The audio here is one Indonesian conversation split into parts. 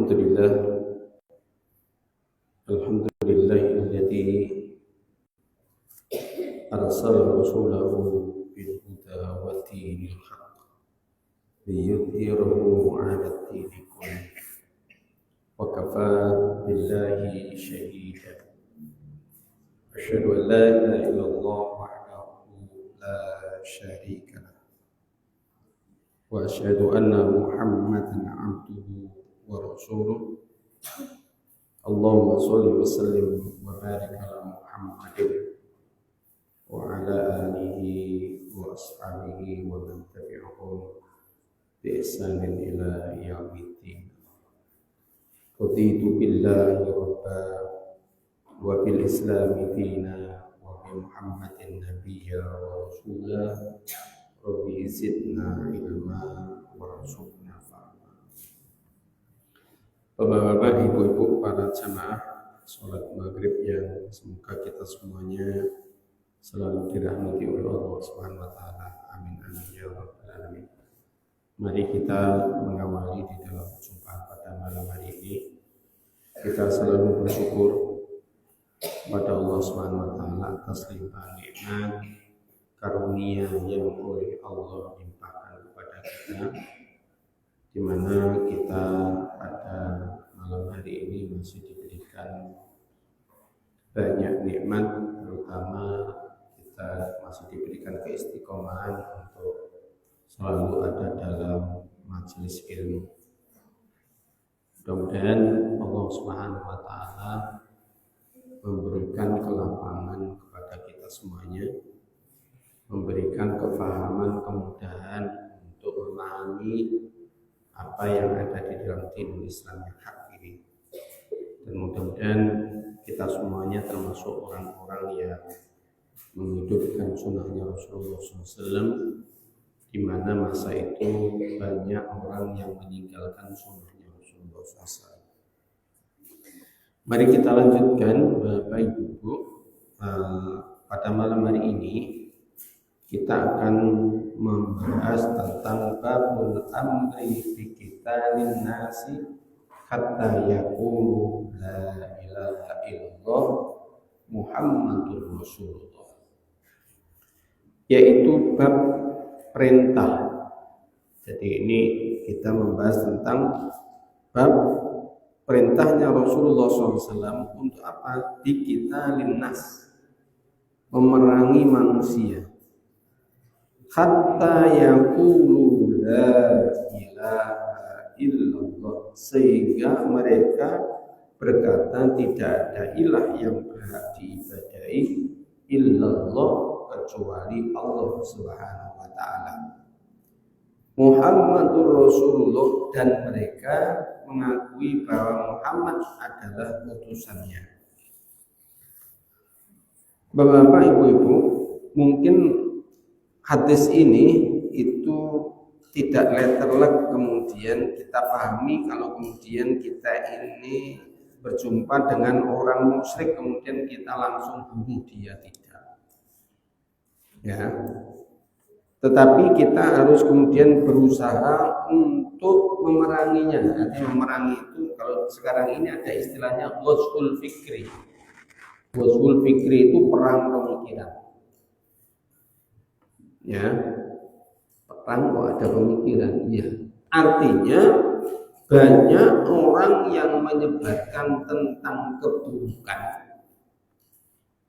Alhamdulillah, alhamdulillahilladzi arsala rasulahu bil huda wa dinil haqq liyudhhirahu 'ala ad-dini kullih wa kafaa billahi shahida. Asyhadu an la ilaha illallah wahdahu la syarika lah wa asyhadu anna Muhammadan 'abduhu wa rasuluh. Allahumma sholli wa sallim wa barik ala Muhammadin wa ala alihi wa ashabihi wa man tabi'ahum bi ihsanin ila yaumiddin. Raditu billahi rabba wa bil islami dina wa bi Muhammadin nabiyya wa rasulah. Rabbi zidna ilma warzuqna fahma. Bapak-bapak, ibu-ibu, para jamaah sholat maghrib yang semoga kita semuanya selalu dirahmati oleh Allah Subhanahu wa taala. Amin amin ya rabbal alamin. Mari kita mengawali di dalam perjumpaan pada malam hari ini. Kita selalu bersyukur kepada Allah Subhanahu wa taala atas limpahan nikmat karunia yang oleh Allah limpahkan kepada kita, di mana kita pada malam hari ini masih diberikan banyak nikmat, terutama kita masih diberikan keistiqomahan untuk selalu ada dalam majelis ilmu. Mudah-mudahan Allah Subhanahu wa taala memberikan kelapangan kepada kita semuanya, memberikan kefahaman, kemudahan untuk memahami apa yang ada di dalam din Islam yang hak ini. Dan mudah-mudahan kita semuanya termasuk orang-orang yang menghidupkan sunnahnya Rasulullah SAW, di mana masa itu banyak orang yang meninggalkan sunnahnya Rasulullah SAW. Mari kita lanjutkan, Bapak Ibu. Pada malam hari ini kita akan membahas tentang babul amri fi qitalin nasi hatta yaqulu la ilaha illallah Muhammadur Rasulullah, yaitu bab perintah. Jadi ini kita membahas tentang bab perintahnya Rasulullah SAW untuk apa? Di qitalin nas, memerangi manusia, hatta yaqulu la ilaha illallah, sehingga mereka berkata tidak ada ilah yang berhak diibadahi illallah kecuali Allah Subhanahu wa taala, Muhammadur Rasulullah, dan mereka mengakui bahwa Muhammad adalah utusannya. Bapak-bapak, ibu-ibu, mungkin hadis ini itu tidak letterlek kemudian kita pahami kalau kemudian kita ini berjumpa dengan orang musyrik kemudian kita langsung bunuh dia, tidak. Ya. Tetapi kita harus kemudian berusaha untuk memeranginya. Artinya memerangi itu kalau sekarang ini ada istilahnya ghazwul fikri. Ghazwul fikri itu perang pemikiran. Ya, perang kok ada pemikiran, ya. Artinya banyak orang yang menyebarkan tentang keburukan.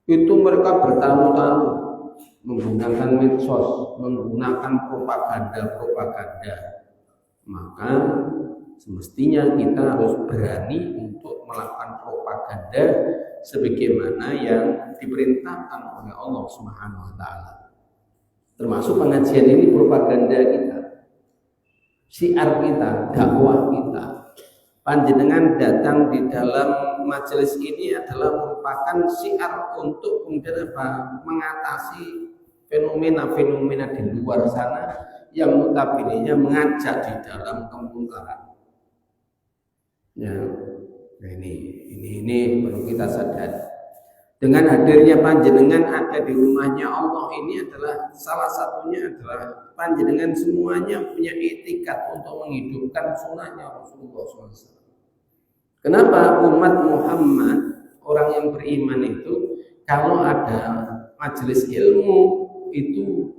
Itu mereka bertamu-tamu menggunakan medsos, menggunakan propaganda. Maka semestinya kita harus berani untuk melakukan propaganda sebagaimana yang diperintahkan oleh Allah Subhanahu wa taala. Termasuk pengajian ini propaganda kita, syiar kita, dakwah kita. Panjenengan datang di dalam majelis ini adalah merupakan syiar untuk kemudian apa? Mengatasi fenomena-fenomena di luar sana yang notabene mengajak di dalam kemungkaran. Ya, ini perlu kita sadari. Dengan hadirnya panjenengan ada di rumahnya Allah ini adalah salah satunya adalah panjenengan semuanya punya etikat untuk menghidupkan sunnahnya Rasulullah SAW. Kenapa umat Muhammad, orang yang beriman itu, kalau ada majelis ilmu itu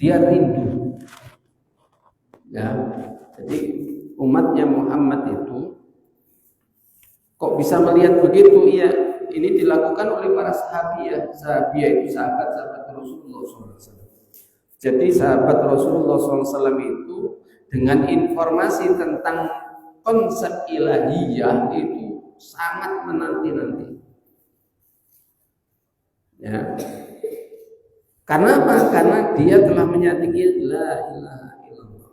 dia rindu. Ya, jadi umatnya Muhammad itu kok bisa melihat begitu? Iya, ini dilakukan oleh para sahabiah. Sahabiah itu sahabat-sahabat Rasulullah SAW. Jadi sahabat Rasulullah SAW itu dengan informasi tentang konsep ilahiyah itu sangat menanti-nanti. Ya. Karena apa? Karena dia telah menyadari la ilaha illallah.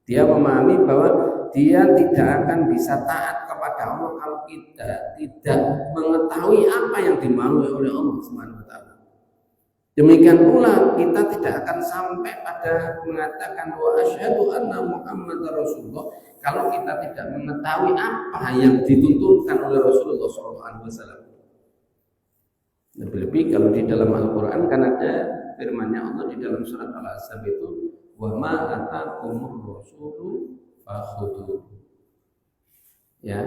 Dia memahami bahwa dia tidak akan bisa taat kepada Allah kalau kita tidak mengetahui apa yang dimaui oleh Allah Subhanahu wa taala. Demikian pula kita tidak akan sampai pada mengatakan wa asyhadu anna Muhammadar Rasulullah kalau kita tidak mengetahui apa yang dituntunkan oleh Rasulullah SAW. Lebih-lebih kalau di dalam Al-Quran kan ada firman-Nya Allah di dalam surat Al-Ahzab itu wa ma atakumur rasulu fakhudhu. Ya.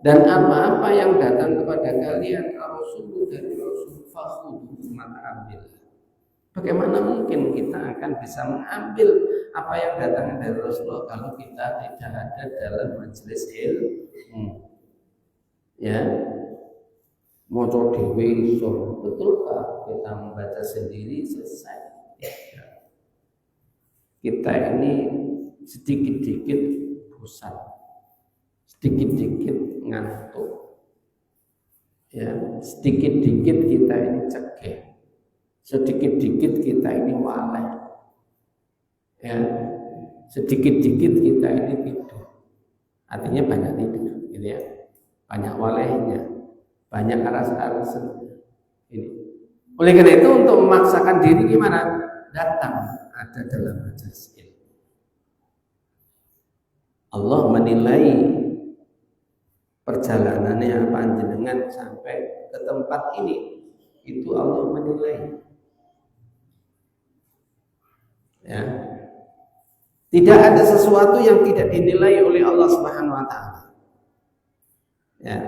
Dan apa-apa yang datang kepada kalian Rasul dari Rasul fakhudhu, maka ambil. Bagaimana mungkin kita akan bisa mengambil apa yang datang dari Rasulullah kalau kita tidak ada dalam majelis ilmu? Ya, moco dewi iso, betulkah kita membaca sendiri selesai? Ya. Kita ini sedikit-sedikit bosan, sedikit-sedikit ngantuk, ya, sedikit-sedikit kita ini cegah. Sedikit-dikit kita ini waleh, ya, sedikit-dikit kita ini tidur, artinya banyak tidur, gitu ya, banyak walehnya, banyak aras-aras ini. Oleh karena itu untuk memaksakan diri gimana? Datang ada dalam majelis ilmu. Allah menilai perjalanannya panjenengan sampai ke tempat ini, itu Allah menilai. Ya. Tidak ada sesuatu yang tidak dinilai oleh Allah Subhanahu wa taala. Ya.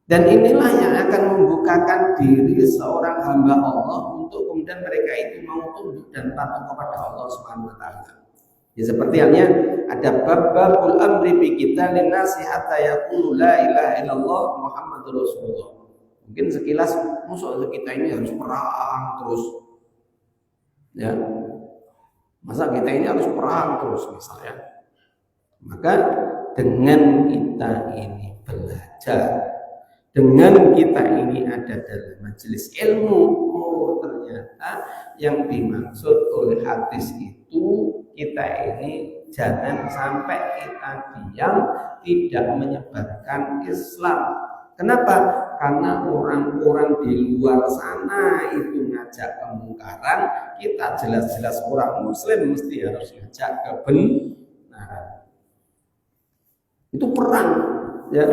Dan inilah yang akan membukakan diri seorang hamba Allah untuk kemudian mereka itu mau tunduk dan patuh kepada Allah Subhanahu wa taala. Ya, seperti halnya ada babul amri bi kita linnasi hatta yaqulu la ilaha illallah Muhammadur Rasulullah. Mungkin sekilas musuh kita ini harus perang terus. Ya. Masa kita ini harus perang terus misalnya. Maka dengan kita ini belajar, dengan kita ini ada dalam majelis ilmu, oh ternyata yang dimaksud oleh hadis itu kita ini jangan sampai kita diam tidak menyebarkan Islam. Kenapa? Karena orang-orang di luar sana itu ngajak kemungkaran, kita jelas-jelas orang Muslim mesti harus ngajak kebenaran. Itu perang, ya.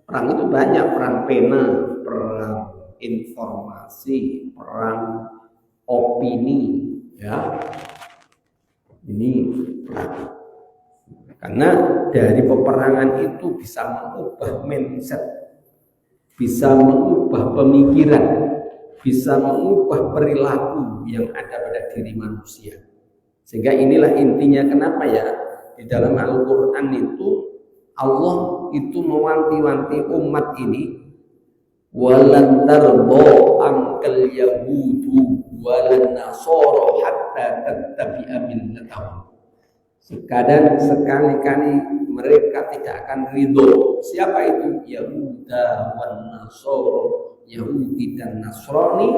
Perang itu banyak, perang pena, perang informasi, perang opini, ya. Ini perang. Karena dari peperangan itu bisa mengubah mindset, bisa mengubah pemikiran, bisa mengubah perilaku yang ada pada diri manusia. Sehingga inilah intinya kenapa ya di dalam Al-Quran itu Allah itu mewanti-wanti umat ini, walan tarbo angkel yahudu walan nasoro hatta tattabi'a millatahum. Sekali-kali mereka tidak akan ridho. Siapa itu? Yahuda wan Nasoro, Yahudi dan Nasrani.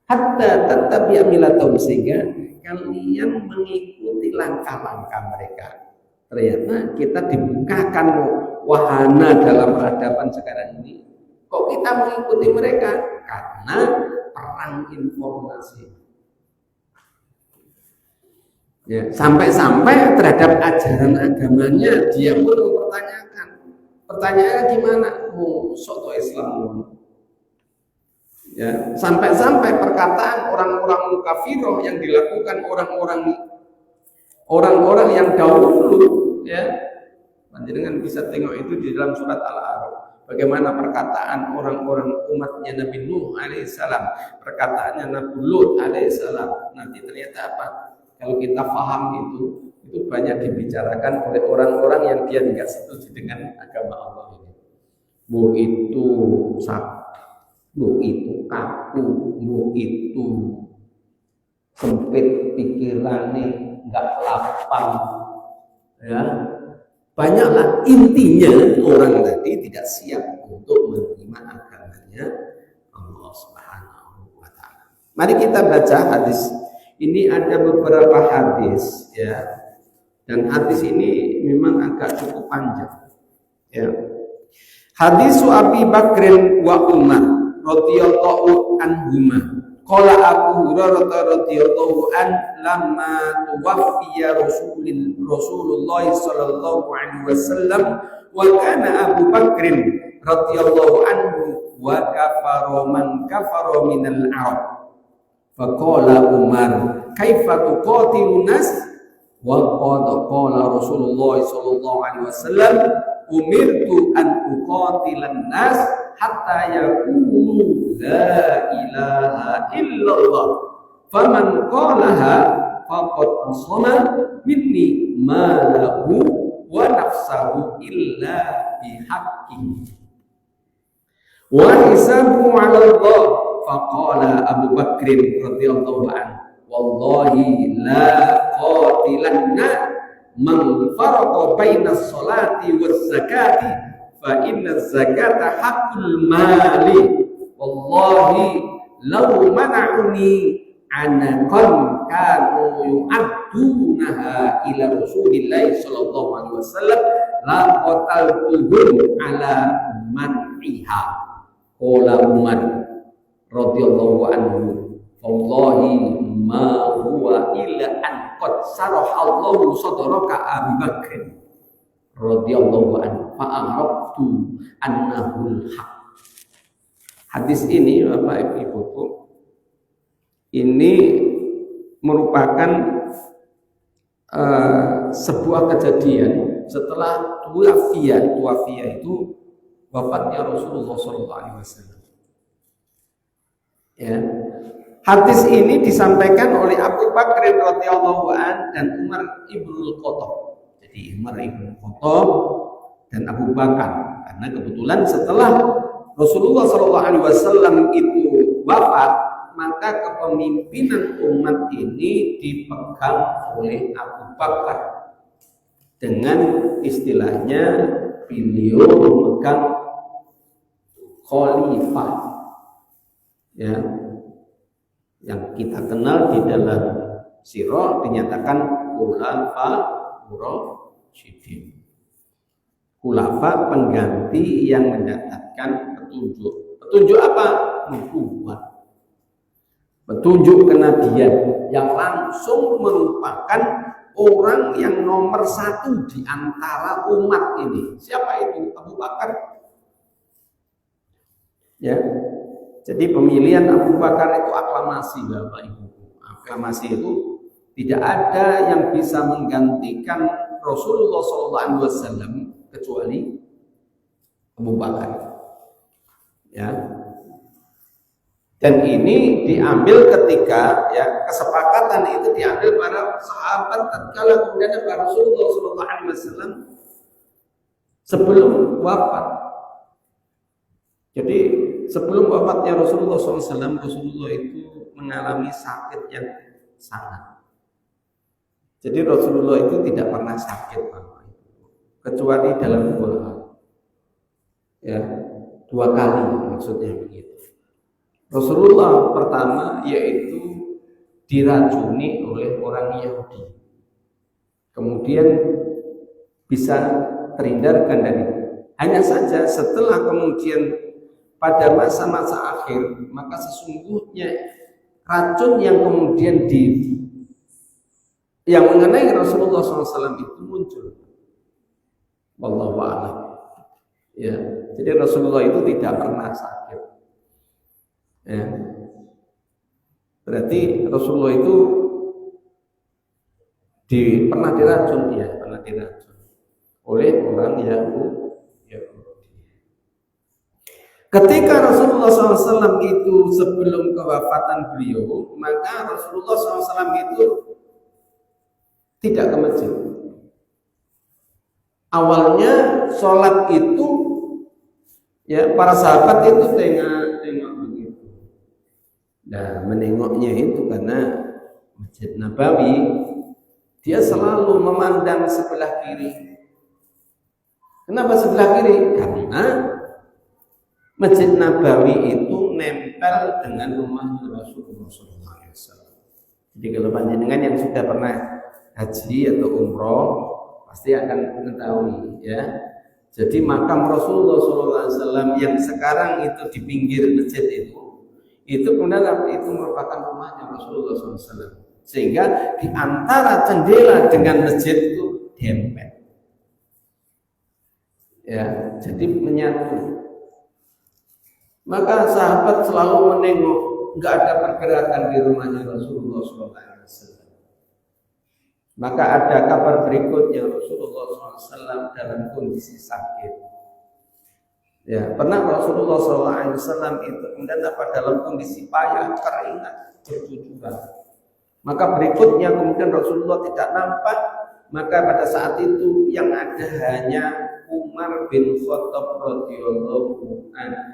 Hatta tattabi'a millatahum, sehingga kalian mengikuti langkah-langkah mereka. Ternyata kita dibukakan wahana dalam peradaban sekarang ini. Kok kita mengikuti mereka? Karena perang informasi. Ya, sampai-sampai terhadap ajaran agamanya dia pun mempertanyakan. Pertanyaannya gimana? Soto Islam. Ya, sampai-sampai perkataan orang-orang kafiroh yang dilakukan orang-orang yang dahulu, ya, Panjenengan bisa tengok itu di dalam surat Al-A'raf. Bagaimana perkataan orang-orang umatnya Nabi Nuh alaihissalam, perkataannya Nabi Lut alaihissalam. Nanti ternyata apa? Kalau kita paham itu banyak dibicarakan oleh orang-orang yang dia tidak setuju dengan agama Allah ini. Bu itu bu itu kaku, bu itu sempit pikirannya, nggak lapang, ya. Banyaklah, intinya orang tadi tidak siap untuk menerima agamanya Allah Subhanahu wa Ta'ala. Mari kita baca hadis. Ini ada beberapa hadis, ya. Dan hadis ini memang agak cukup panjang, ya. Hadis Abi Bakrin wa Umar radhiyallahu anhuma. Qala Abu Hurairah radhiyallahu an lamma tuwaffiya Rasulullah sallallahu alaihi wasallam wa kana Abu Bakrin radhiyallahu anhu wa kafara man kafara minal Arab. Faqala Umar kaifa tuqatilun nas wa qad qala Rasulullah sallallahu alaihi wasallam umirtu an uqatilan nas hatta yaqulu la ilaha illallah faman qalaha faqad asama minni ma lahu wa nafsahu illa bihaqqihi wa hisabuhu 'ala Allah. Faqala Abu Bakr radhiyallahu anhu wallahi la qatilanna man faraqa baina sholati waz zakati fa inna zakata haqqul mali wallahi law mana'uni anaqan kanu yu'addunaha ila Rasulillahi sallallahu alaihi wasallam la qataltuhum ala man'iha. Qala Umar radhiyallahu anhu wallahi ma huwa illa an qad sarahallahu sadraka Abu Bakr radhiyallahu anhu fa araftu annahu al-haq. Hadis ini Bapak Ibu, ini merupakan sebuah kejadian setelah tuwafiyah itu wafatnya Rasulullah SAW. Ya. Hadis ini disampaikan oleh Abu Bakar radhiyallahu an dan Umar ibnul Khattab. Jadi Umar ibnul Khattab dan Abu Bakar, karena kebetulan setelah Rasulullah SAW itu wafat, maka kepemimpinan umat ini dipegang oleh Abu Bakar. Dengan istilahnya beliau memegang khalifah, ya, yang kita kenal di dalam sirah dinyatakan khulafa rasyidin. Khulafa pengganti yang mendatangkan petunjuk. Petunjuk apa? Nubuwah. Petunjuk kenabian yang langsung merupakan orang yang nomor satu di antara umat ini. Siapa itu? Abu Bakar. Ya. Jadi pemilihan Abu Bakar itu aklamasi, Bapak Ibu. Aklamasi itu tidak ada yang bisa menggantikan Rasulullah SAW kecuali Abu Bakar. Ya. Dan ini diambil ketika, ya, kesepakatan itu diambil para sahabat tatkala kemudian Rasulullah SAW sebelum wafat. Jadi sebelum wafatnya Rasulullah SAW, Rasulullah itu mengalami sakit yang sangat. Jadi Rasulullah itu tidak pernah sakit, kecuali dalam dua hal. Ya, dua kali maksudnya begitu. Rasulullah pertama yaitu diracuni oleh orang Yahudi, kemudian bisa terhindarkan dari itu. Hanya saja setelah kemudian pada masa-masa akhir, maka sesungguhnya racun yang kemudian yang mengenai Rasulullah SAW itu muncul. Wallahu a'lam. Ya, jadi Rasulullah itu tidak pernah sakit. Ya. Berarti Rasulullah itu pernah diracun, ya, pernah diracun oleh orang Yahudi. Ketika Rasulullah SAW itu sebelum kewafatan beliau, maka Rasulullah SAW itu tidak ke masjid. Awalnya sholat itu, ya para sahabat itu tengok begitu. Nah, menengoknya itu karena Masjid Nabawi, dia selalu memandang sebelah kiri. Kenapa sebelah kiri? Karena Masjid Nabawi itu nempel dengan rumah Rasulullah SAW. Jadi kalau panjenengan yang sudah pernah haji atau umroh pasti akan mengetahui, ya. Jadi makam Rasulullah SAW yang sekarang itu di pinggir masjid itu kemudian itu merupakan rumahnya Rasulullah SAW. Sehingga di antara jendela dengan masjid itu dempet, ya, jadi menyatu. Maka sahabat selalu menengok, nggak ada pergerakan di rumahnya Rasulullah SAW. Maka ada kabar berikutnya, Rasulullah SAW dalam kondisi sakit. Ya, pernah Rasulullah SAW itu kemudian dalam kondisi payah, keringat, bercucuran. Maka berikutnya kemudian Rasulullah tidak nampak. Maka pada saat itu yang ada hanya Umar bin Khattab radhiyallahu anhu.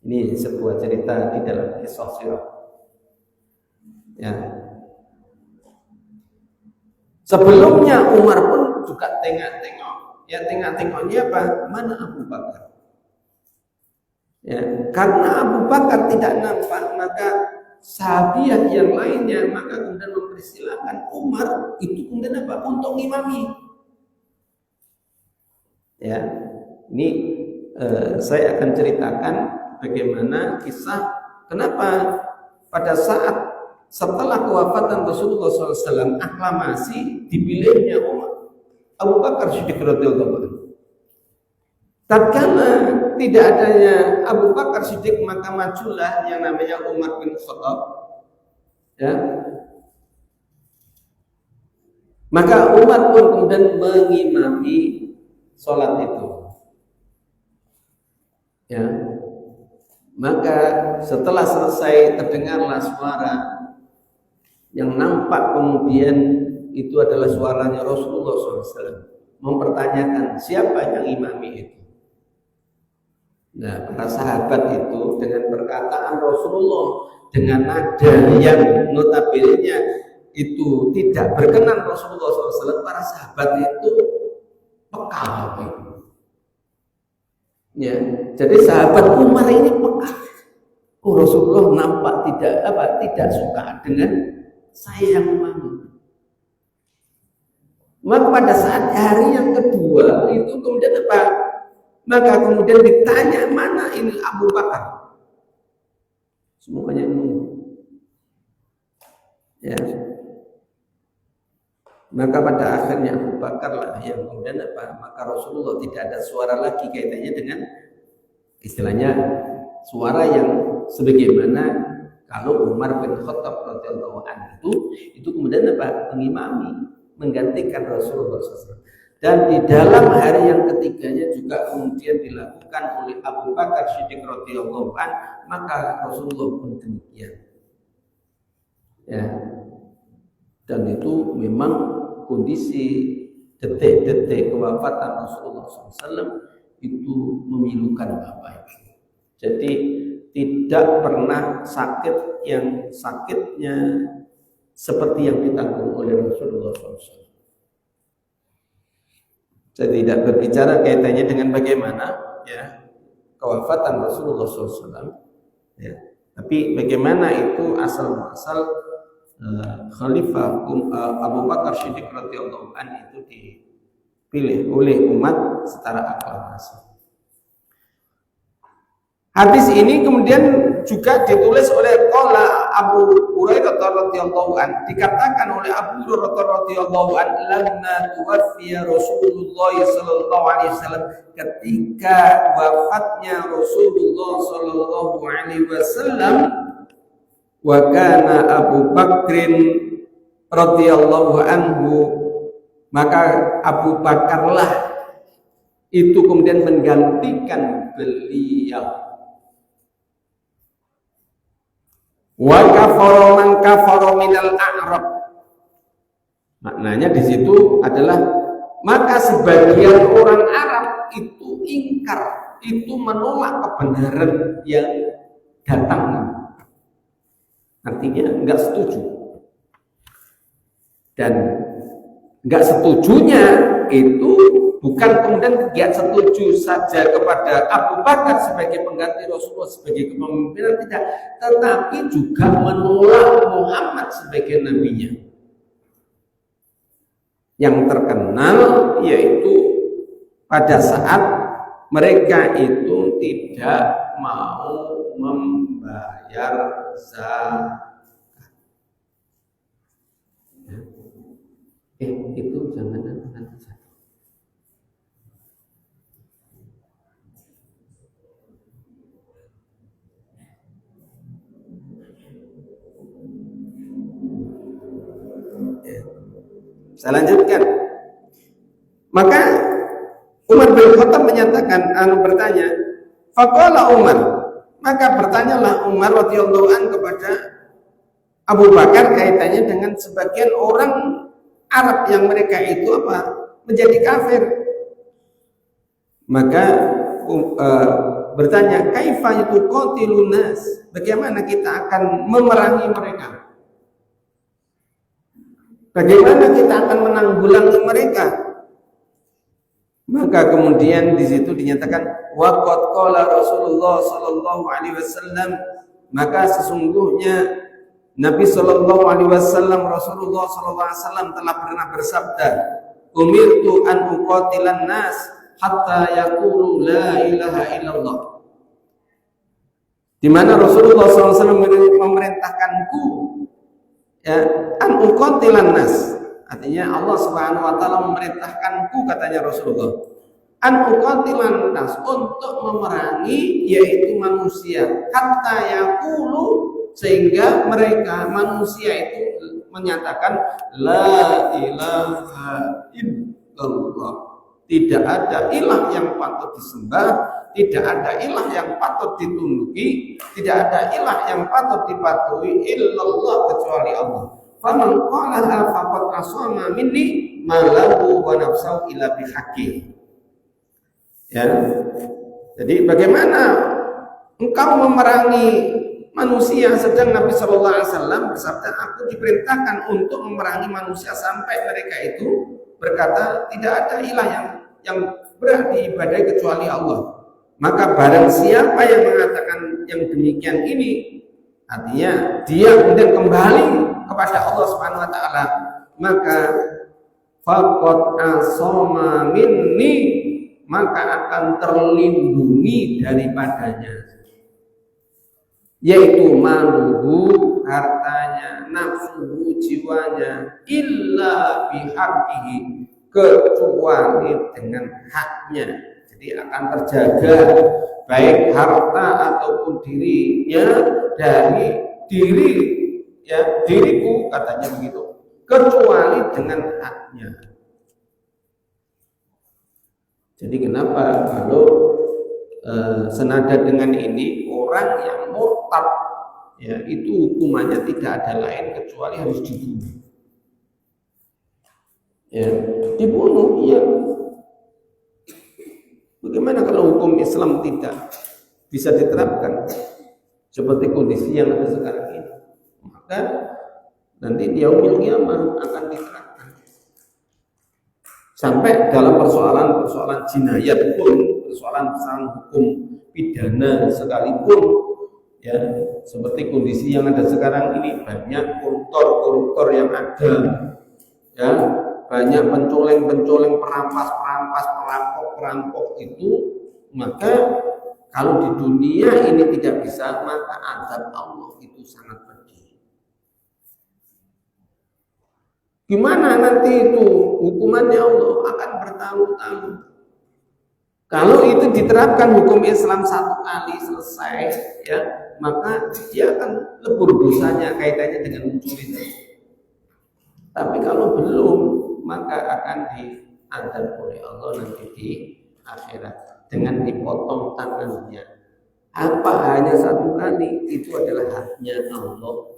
Ini sebuah cerita di dalam kisah sirah. Ya. Sebelumnya Umar pun juga tengok-tengok. Ya, tengok-tengoknya apa? Mana Abu Bakar? Ya, karena Abu Bakar tidak nampak, maka sahabiat yang lainnya maka kemudian mempersilahkan Umar itu kemudian apa? Untuk ngimami. Ya, ini saya akan ceritakan bagaimana kisah kenapa pada saat setelah kewafatan Rasulullah SAW aklamasi dipilihnya Umar Abu Bakar Siddiq radhiyallahu anhu. Tatkala tidak adanya Abu Bakar Siddiq maka majulah yang namanya Umar bin Khattab, ya. Maka Umar pun kemudian mengimami sholat itu, ya. Maka setelah selesai terdengarlah suara yang nampak kemudian itu adalah suaranya Rasulullah SAW mempertanyakan siapa yang imami itu. Nah, para sahabat itu dengan perkataan Rasulullah dengan nada yang notabene-nya itu tidak berkenan Rasulullah SAW, para sahabat itu peka. Ya, jadi sahabat Umar ini peka. Oh, Rasulullah nampak tidak suka dengan saya yang imami. Maka pada saat hari yang kedua itu kemudian apa? Maka kemudian ditanya mana ini Abu Bakar. Semuanya menunggu. Ya. Maka pada akhirnya Abu Bakar lah yang kemudian apa? Maka Rasulullah tidak ada suara lagi kaitannya dengan istilahnya suara yang sebagaimana kalau Umar bin Khattab radhiyallahu anhu itu kemudian apa? Mengimami, menggantikan Rasulullah SAW. Dan di dalam hari yang ketiganya juga kemudian dilakukan oleh Abu Bakar Siddiq radhiyallahu anhu, maka Rasulullah pun demikian. Ya. Dan itu memang kondisi detik-detik kewafatan Rasulullah SAW itu memilukan Bapak Ibu. Jadi tidak pernah sakit yang sakitnya seperti yang ditanggung oleh Rasulullah SAW. Saya tidak berbicara kaitannya dengan bagaimana ya kewafatan Rasulullah SAW, ya. Tapi bagaimana itu asal-muasal Khalifah Abu Bakar Siddiq radhiyallahu anhu itu dipilih oleh umat secara aklamasi. Hadis ini kemudian juga ditulis oleh qala Abu Hurairah radhiyallahu anhu, dikatakan oleh Abu Hurairah radhiyallahu anhu lamma tuwaffiya Rasulullah sallallahu alaihi wasallam, ketika wafatnya Rasulullah sallallahu alaihi wasallam, wa kana Abu Bakrin radhiyallahu anhu Maka Abu Bakarlah itu kemudian menggantikan beliau. Wa kafara man kafara minal a'rab. Maknanya di situ adalah maka sebagian orang Arab itu ingkar, itu menolak kebenaran yang datang. Artinya enggak setuju. Dan enggak setujunya itu bukan kemudian enggak setuju saja kepada Abu Bakar sebagai pengganti Rasulullah sebagai kepemimpinan, tidak, tetapi juga menolak Muhammad sebagai nabinya. Yang terkenal yaitu pada saat mereka itu tidak mau membayar zakat. Itu jangan nanti. Saya lanjutkan. Maka Umar bin Khattab menyatakan, bertanya, faqala Umar, maka bertanyalah Umar radhiyallahu anhu kepada Abu Bakar kaitannya dengan sebagian orang Arab yang mereka itu menjadi kafir. Maka bertanya, kaifa yuqatilun nas? Bagaimana kita akan memerangi mereka? Bagaimana kita akan menanggulangi mereka? Maka kemudian di situ dinyatakan waqad qala Rasulullah sallallahu alaihi wasallam, maka sesungguhnya Nabi sallallahu alaihi wasallam, Rasulullah sallallahu alaihi wasallam telah pernah bersabda, umirtu an uqatilan nas hatta yaqulu la ilaha illallah. Di mana Rasulullah sallallahu alaihi wasallam memerintahkanku an uqatilan nas, artinya Allah Subhanahu wa taala memerintahkanku, katanya Rasulullah, an uqatilan nas, untuk memerangi yaitu manusia, hatta yaqulu, sehingga mereka manusia itu menyatakan la ilaha illallah, tidak ada ilah yang patut disembah, tidak ada ilah yang patut ditunduki, tidak ada ilah yang patut dipatuhi illallah, kecuali Allah. Faman qalaha faqad asama minni malahu wa nafsahu ila bihaqqi. Ya. Jadi bagaimana engkau memerangi manusia, sedang Nabi sallallahu alaihi wasallam bersabda, aku diperintahkan untuk memerangi manusia sampai mereka itu berkata tidak ada ilah yang berhak diibadahi kecuali Allah. Maka barang siapa yang mengatakan yang demikian ini, artinya dia kemudian kembali kepada Allah Subhanahu wa taala, maka faqad asama minni, maka akan terlindungi daripadanya, yaitu maluhu, hartanya, nafsuhu, jiwanya, illa bihaqqihi, kecuali dengan haknya. Jadi akan terjaga baik harta ataupun dirinya dari diriku, katanya begitu, kecuali dengan haknya. Jadi kenapa kalau senada dengan ini orang yang murtad, ya itu hukumannya tidak ada lain kecuali harus dibunuh. Ya, dibunuh, iya. Bagaimana kalau hukum Islam tidak bisa diterapkan seperti kondisi yang ada sekarang ini? Maka nanti di yaumil qiyamah akan diterapkan. Sampai dalam persoalan jinayat pun, persoalan hukum pidana sekalipun, ya seperti kondisi yang ada sekarang ini, banyak koruptor yang ada, ya banyak pencoleng, perampok itu, maka kalau di dunia ini tidak bisa, maka azab Allah itu sangat pedih. Gimana nanti itu hukumannya? Allah akan bertahun-tahun. Kalau itu diterapkan hukum Islam satu kali selesai, ya maka dia akan lebur dosanya kaitannya dengan mencuri. Tapi kalau belum, maka akan diadab oleh Allah nanti di akhirat dengan dipotong tangannya. Apa hanya satu kali, itu adalah haknya Allah.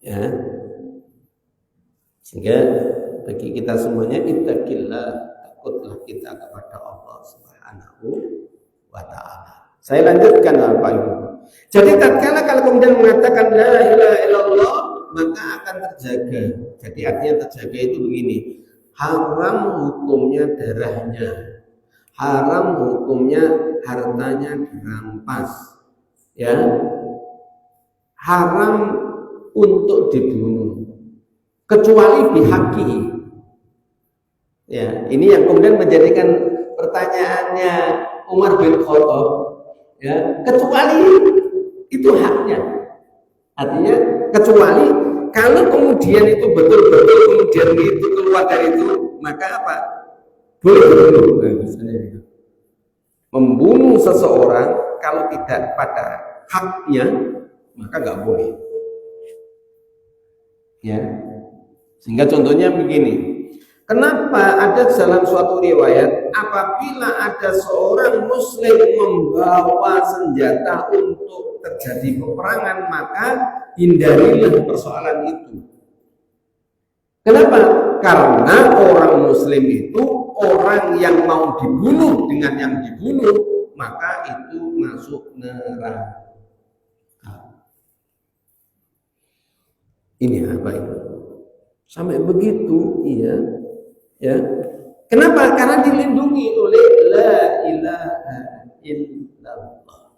Ya, sehingga bagi kita semuanya, ittaqillah, takutlah kita kepada Allah Subhanahu wa ta'ala. Saya lanjutkan Bapak Ibu. Jadi tatkala kalau kemudian mengatakan la ilaha illallah, maka akan terjaga. Jadi artinya terjaga itu begini, haram hukumnya darahnya, haram hukumnya hartanya dirampas, ya, haram untuk dibunuh kecuali bihaqi. Ya, ini yang kemudian menjadikan pertanyaannya Umar bin Khattab, ya, kecuali itu haknya. Artinya kecuali kalau kemudian itu betul-betul kemudian itu keluar dari itu, maka apa? Boleh dibunuh. Nah, misalnya itu. Membunuh seseorang kalau tidak pada haknya, maka nggak boleh. Ya, sehingga contohnya begini, kenapa ada dalam suatu riwayat apabila ada seorang muslim membawa senjata untuk terjadi peperangan, maka hindarilah persoalan itu. Kenapa? Karena orang muslim itu orang yang mau dibunuh dengan yang dibunuh, maka itu masuk neraka. Ini apa itu? Sampai begitu, iya, ya. Kenapa? Karena dilindungi oleh la ilaha illallah.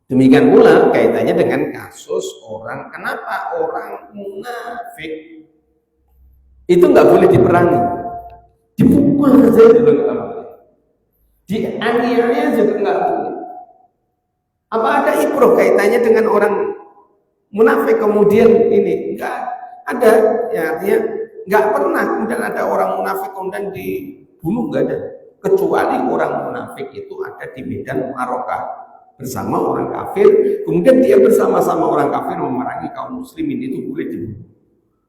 Demikian pula kaitannya dengan kasus orang, kenapa orang munafik itu nggak boleh diperangi, dipukul saja juga nggak boleh, dianiaya juga nggak boleh. Apa ada ibrah kaitannya dengan orang munafik kemudian ini? Enggak ada, ya, artinya enggak pernah kemudian ada orang munafik kemudian dibunuh, enggak ada, kecuali orang munafik itu ada di medan Marokah bersama orang kafir, kemudian dia bersama-sama orang kafir memerangi kaum muslimin, itu boleh dibunuh.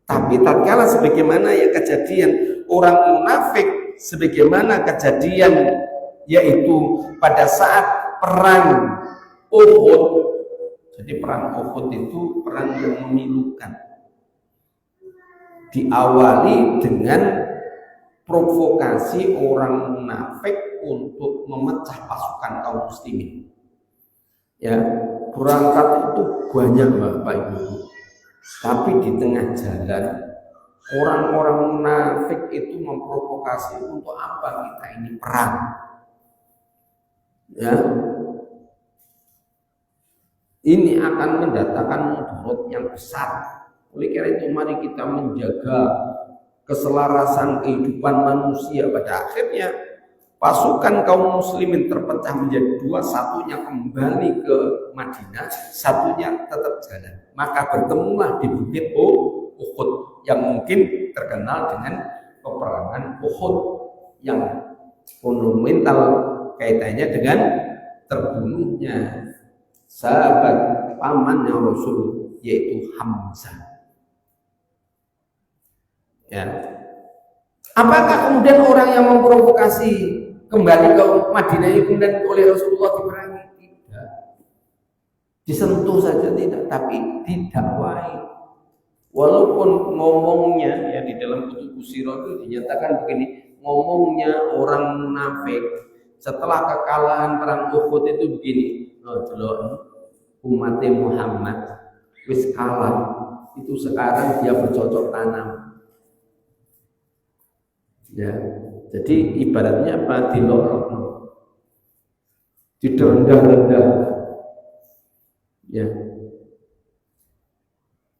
Tapi tatkala sebagaimana yang kejadian orang munafik, sebagaimana kejadian yaitu pada saat perang Uhud. Jadi perang Uhud itu perang yang memilukan. Diawali dengan provokasi orang munafik untuk memecah pasukan kaum muslimin. Ya, berangkat itu banyak Bapak Ibu. Tapi di tengah jalan orang-orang munafik itu memprovokasi, untuk apa kita ini perang? Ya, ini akan mendatangkan mudarat yang besar. Oleh karena itu mari kita menjaga keselarasan kehidupan manusia. Pada akhirnya pasukan kaum muslimin terpecah menjadi dua, satunya kembali ke Madinah, satunya tetap jalan. Maka bertemulah di bukit Uhud yang mungkin terkenal dengan peperangan Uhud yang monumental kaitannya dengan terbunuhnya sahabat pamannya Rasul, yaitu Hamzah. Ya. Apakah kemudian orang yang memprovokasi kembali ke Madinah itu kemudian oleh Rasulullah diperangi? Tidak. Disentuh saja tidak, tapi didakwai. Walaupun ngomongnya, ya, di dalam kutub sirah itu dinyatakan begini, ngomongnya orang munafik setelah kekalahan perang Uhud itu begini, umat Muhammad wis kalah, itu sekarang dia bercocok tanam. Ya, jadi ibaratnya apa? Dilorok, direndah-rendah. Ya.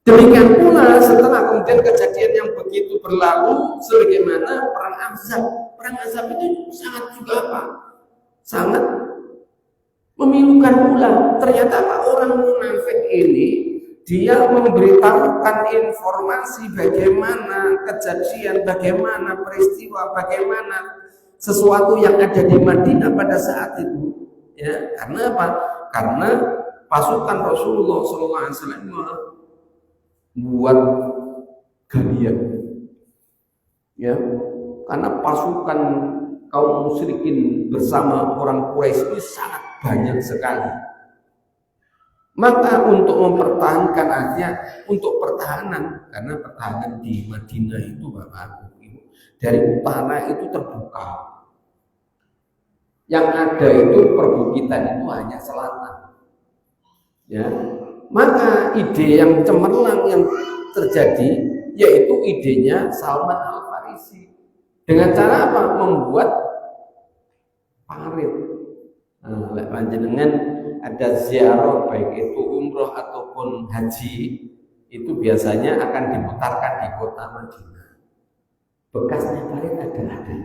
Demikian pula setelah kemudian kejadian yang begitu berlalu, sebagaimana perang Ahzab. Perang Ahzab itu sangat juga apa? Sangat memilukan pula. Ternyata apa? Orang munafik ini dia memberitahukan informasi bagaimana kejadian, bagaimana peristiwa, bagaimana sesuatu yang ada di Madinah pada saat itu. Ya, karena apa? Karena pasukan Rasulullah SAW buat galian. Ya, karena pasukan kaum musyrikin bersama orang Quraisy itu sangat banyak sekali. Maka untuk mempertahankan artinya untuk pertahanan, karena pertahanan di Madinah itu Bapak Ibu dari utara itu terbuka. Yang ada itu perbukitan itu hanya selatan. Ya. Maka ide yang cemerlang yang terjadi yaitu idenya Salman Al-Farisi. Dengan cara apa? Membuat parit. Nah, panjenengan ada ziarah baik itu umroh ataupun haji itu biasanya akan diputarkan di kota Madinah. Bekasnya parit ada.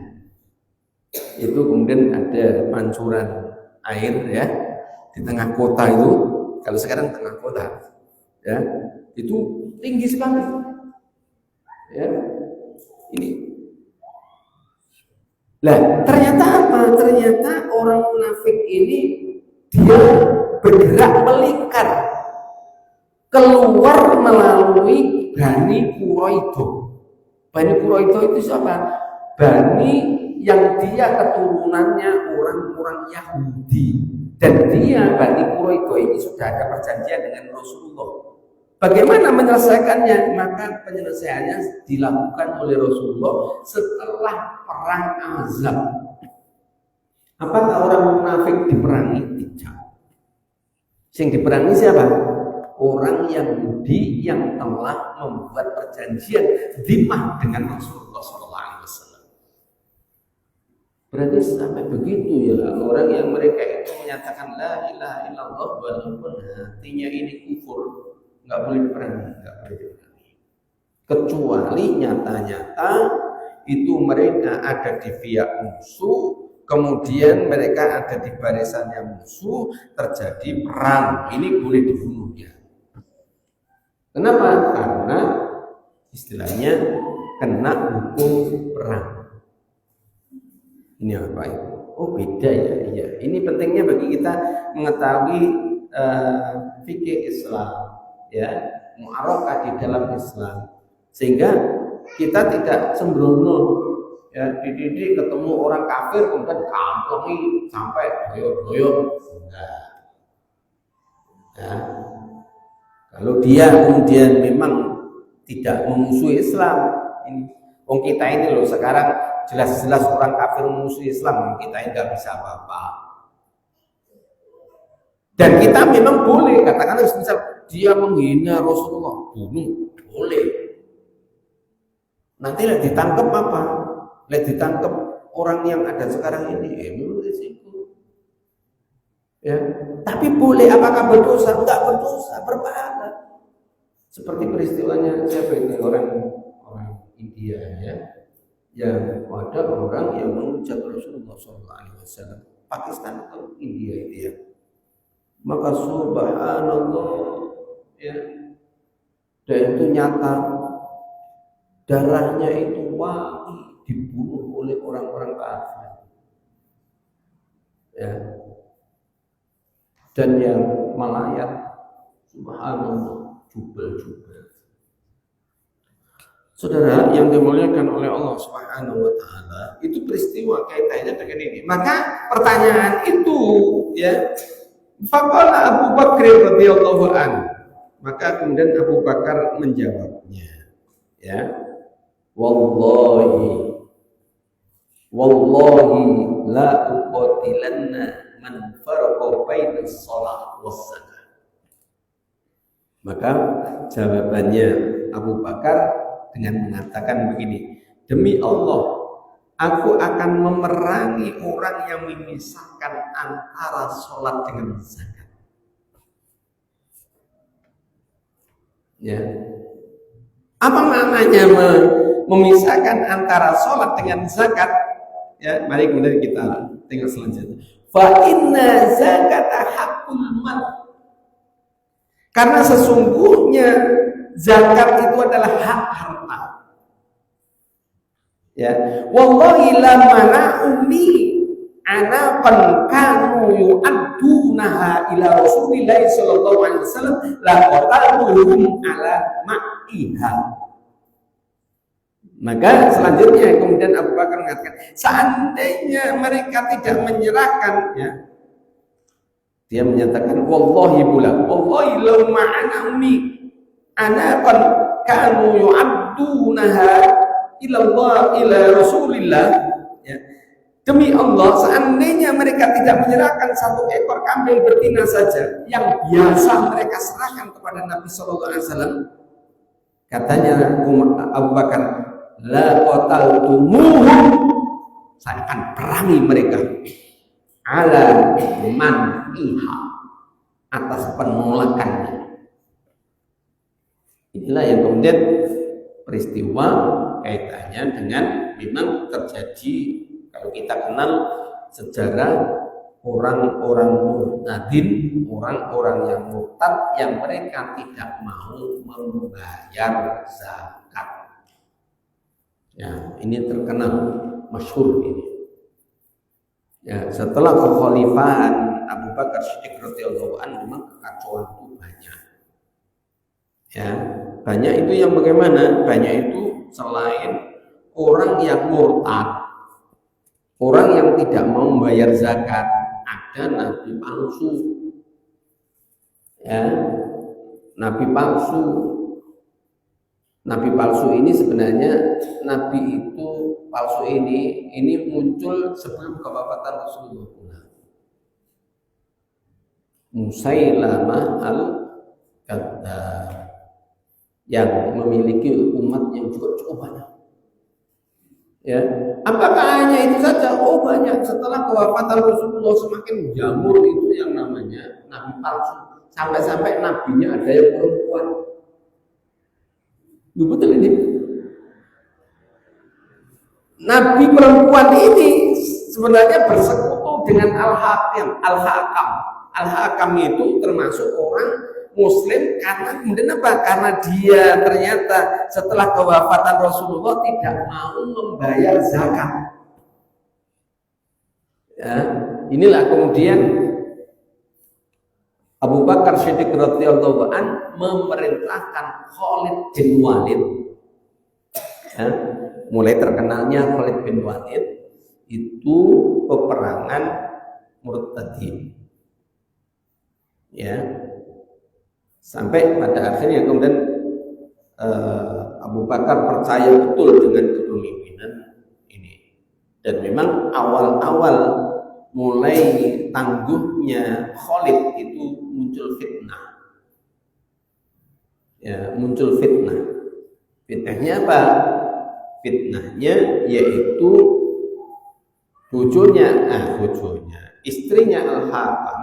Itu kemudian ada pancuran air ya di tengah kota itu. Kalau sekarang tengah kota ya itu tinggi sekali. Ya. Ini. Lah, ternyata apa? Ternyata orang munafik ini dia bergerak melingkar keluar melalui Bani Quraidah. Bani Quraidah itu siapa? Bani yang dia keturunannya orang-orang Yahudi, dan dia Bani Quraidah ini sudah ada perjanjian dengan Rasulullah. Bagaimana menyelesaikannya? Maka penyelesaiannya dilakukan oleh Rasulullah setelah perang Ahzab. Apakah orang munafik diperangi? Tidak. Yang diperangi siapa? Orang Yahudi yang telah membuat perjanjian dhimah dengan Rasulullah SAW. Berarti sampai begitu ya orang yang mereka itu menyatakan la ilaha illallah walaupun hatinya ini kufur. Nggak boleh diperangi. Kecuali nyata-nyata itu mereka ada di pihak musuh, kemudian mereka ada di barisannya musuh, terjadi perang, ini boleh dibunuh ya. Kenapa? Karena istilahnya kena hukum perang. Ini apa itu? Oh beda ya. Iya. Ini pentingnya bagi kita mengetahui fikih Islam. Ya, mu'arokah di dalam Islam, sehingga kita tidak sembrono ya dididik ketemu orang kafir kemudian kamplongi sampai doyok-doyok. Nah, ya. Kalau dia kemudian memang tidak memusuhi Islam, ini wong kita ini loh sekarang jelas-jelas orang kafir memusuhi Islam, kita ini nggak bisa apa-apa. Dan kita memang boleh katakan misal dia menghina Rasulullah, bunuh boleh. Nanti lah ditangkap apa? Lah ditangkap orang yang ada sekarang ini, memang risiko. Ya, tapi boleh. Apakah berdosa? Enggak berdosa, berpahala. Seperti peristiwanya siapa ini orang India ya, yang ada orang yang menghujat Rasulullah SAW. Pakistan atau India itu ya. Maka subhanallah ya, dan itu nyata darahnya itu wangi dibunuh oleh orang-orang kafir ya, dan yang melayat subhanallah jubel-jubel. Saudara yang dimuliakan oleh Allah Subhanahu wa taala, itu peristiwa kaitannya dengan ini. Maka pertanyaan itu ya, faqala Abu Bakar radhiyallahu anhu, maka kemudian Abu Bakar menjawabnya ya, wallahi la uqatilanna man farqa baina shalah was zakat. Maka jawabannya Abu Bakar dengan mengatakan begini, demi Allah aku akan memerangi orang yang memisahkan antara sholat dengan zakat. Ya. Apa maknanya memisahkan antara sholat dengan zakat? Ya, mari kemudian kita tengok selanjutnya. Fa inna zakata haqqul mal. Karena sesungguhnya zakat itu adalah hak harta. Ya, wallahi lamana ummi ana kanu yu'addunaha ila Rasulillah sallallahu alaihi wasallam la qataluhum ala ma'iha. Maka selanjutnya kemudian Abu Bakar mengatakan, seandainya mereka tidak menyerahkan, ya, dia menyatakan wallahi pula, wallahi law ma'ana ummi ana kanu yu'addunaha ilallah ila Rasulillah, ya. Demi Allah, seandainya mereka tidak menyerahkan satu ekor kambing betina saja yang biasa mereka serahkan kepada Nabi Sallallahu Alaihi Wasallam, katanya Abu Bakar, la qataltumuhum, saya akan perangi mereka ala man'iha, atas penolakannya. Inilah yang kemudian peristiwa kaitannya dengan memang terjadi, kalau kita kenal sejarah orang-orang murtadin, orang-orang yang murtad yang mereka tidak mau membayar zakat. Ya, ini terkenal, masyhur ini. Ya, setelah kekhalifahan Abu Bakar Siddiq radhiyallahu anhu, memang kekacauan itu banyak. Ya, banyak itu yang bagaimana? Banyak itu selain orang yang murtad, orang yang tidak mau membayar zakat, ada nabi palsu. Ya, nabi palsu. Nabi palsu ini sebenarnya, nabi itu palsu ini muncul sebelum kewafatan Rasulullah. Musailamah al-Kadzdzab yang memiliki umat yang cukup banyak. Ya, apakah hanya itu saja? Oh, banyak. Setelah kewafatan Rasulullah semakin jamur itu yang namanya nabi palsu. Sampai-sampai nabinya ada yang perempuan. Betul ini. Nabi perempuan ini sebenarnya bersekutu dengan al-hakam. Al-hakam itu termasuk orang Muslim karena kemudian apa? Karena dia ternyata setelah kewafatan Rasulullah tidak mau membayar zakat. Ya, inilah kemudian Abu Bakar Siddiq radhiyallahu an memerintahkan Khalid bin Walid. Ya, mulai terkenalnya Khalid bin Walid itu peperangan murtadin. Ya. Sampai pada akhirnya kemudian Abu Bakar percaya betul dengan kepemimpinan ini. Dan memang awal-awal mulai tangguhnya Khalid itu muncul fitnah. Ya, muncul fitnah. Fitnahnya apa? Fitnahnya yaitu istrinya Al-Hakam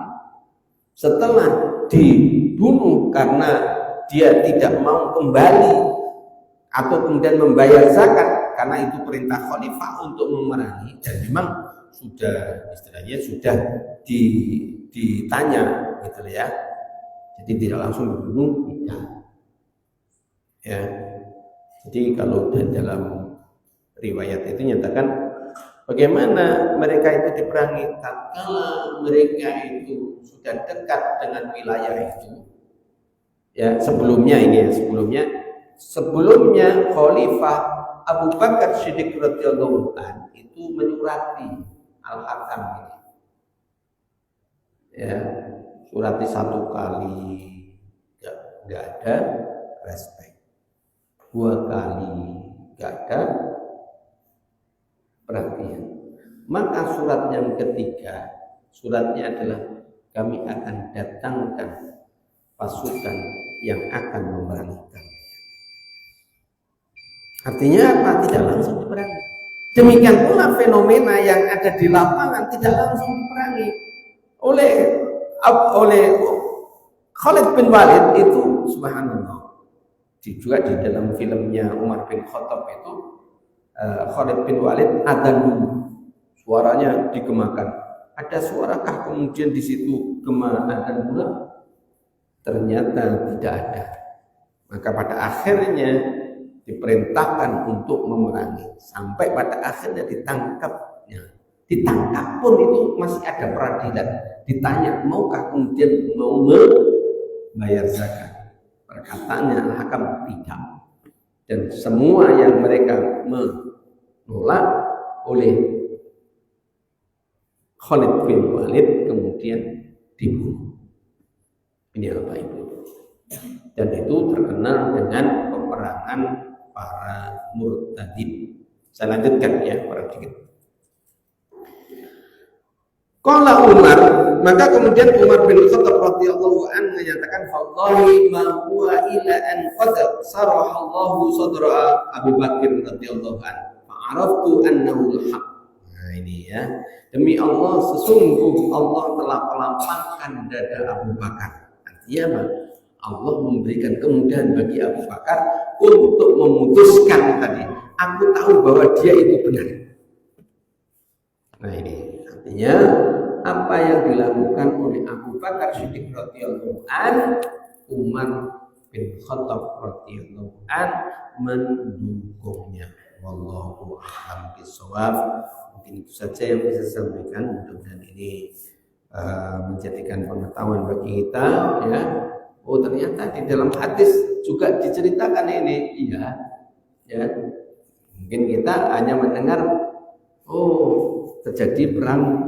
setelah dibunuh karena dia tidak mau kembali atau kemudian membayar zakat, karena itu perintah khalifah untuk memerangi, dan memang sudah istilahnya sudah ditanya gitu ya, jadi tidak langsung dibunuh, tidak ya. Jadi kalau dalam riwayat itu nyatakan bagaimana mereka itu diperangi tatkala mereka itu sudah dekat dengan wilayah itu. Ya, sebelumnya Khalifah Abu Bakar Siddiq radhiyallahu anhu itu menyurati Al-Hakam ini. Ya, surati satu kali enggak ada respect. 2 kali enggak ada perhatian. Maka surat yang ketiga, suratnya adalah kami akan datangkan pasukan yang akan memerangi kami. Artinya apa? Tidak langsung diperangi. Demikian pula fenomena yang ada di lapangan tidak langsung diperangi oleh Khalid bin Walid itu, subhanallah. Juga di dalam filmnya Umar bin Khattab itu Khalid bin Walid adzan dulu, suaranya digemakan. Ada suarakah kemudian di situ gema adzan pula? Ternyata tidak ada. Maka pada akhirnya diperintahkan untuk memerangi sampai pada akhirnya ditangkapnya. Ditangkap pun itu masih ada peradilan. Ditanya maukah kemudian mau membayar zakat? Perkataannya hakam tidak. Dan semua yang mereka menolak oleh Khalid bin Walid kemudian dibunuh. Ini Bapak Ibu. Dan itu terkenal dengan peperangan para murtadin. Saya lanjutkan ya, para dikit. Qala Umar, maka kemudian Umar bin Khattab radhiyallahu anhu menyatakan, "Wallahi ma huwa ila an qad sarahallahu sadra Abu Bakar radhiyallahu anhu, fa'araftu annahu al-haq." Nah ini ya. Demi Allah, sesungguh Allah telah melampangkan dada Abu Bakar. Artinya apa? Allah memberikan kemudahan bagi Abu Bakar untuk memutuskan tadi. Aku tahu bahwa dia itu benar. Nah ini artinya apa yang dilakukan oleh Abu Bakar Siddiq radhiyallahu an, Umar bin Khattab radhiyallahu an mendukungnya. Wallahu a'lam bishawab. Mungkin itu saja yang bisa saya sampaikan. Mudah-mudahan ini menjadikan pengetahuan bagi kita ya. Oh ternyata di dalam hadis juga diceritakan ini, iya, ya. Mungkin kita hanya mendengar, oh terjadi perang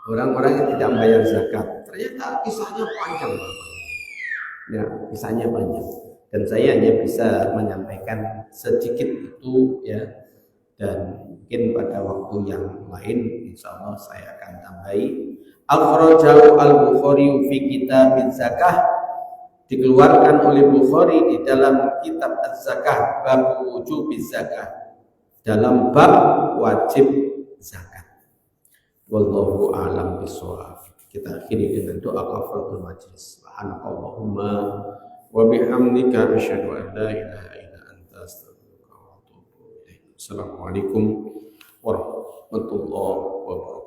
orang-orang yang tidak membayar zakat. Ternyata kisahnya panjang, ya, kisahnya panjang. Dan saya hanya bisa menyampaikan sedikit itu, ya. Dan mungkin pada waktu yang lain, insya Allah saya akan tambahi. Akhrajahu al-Bukhari fi kitab zakah. Dikeluarkan oleh Bukhari di dalam kitab Az-Zakah, bab wujub zakah, dalam bab wajib zakat. Wallahu a'lam bishawab. Kita akhiri dengan doa kafaratul majlis. Subhanakallahumma wa bihamdika asyhadu an la ilaha illa anta astaghfiruka wa atubu ilaik. Assalamualaikum warahmatullahi wabarakatuh.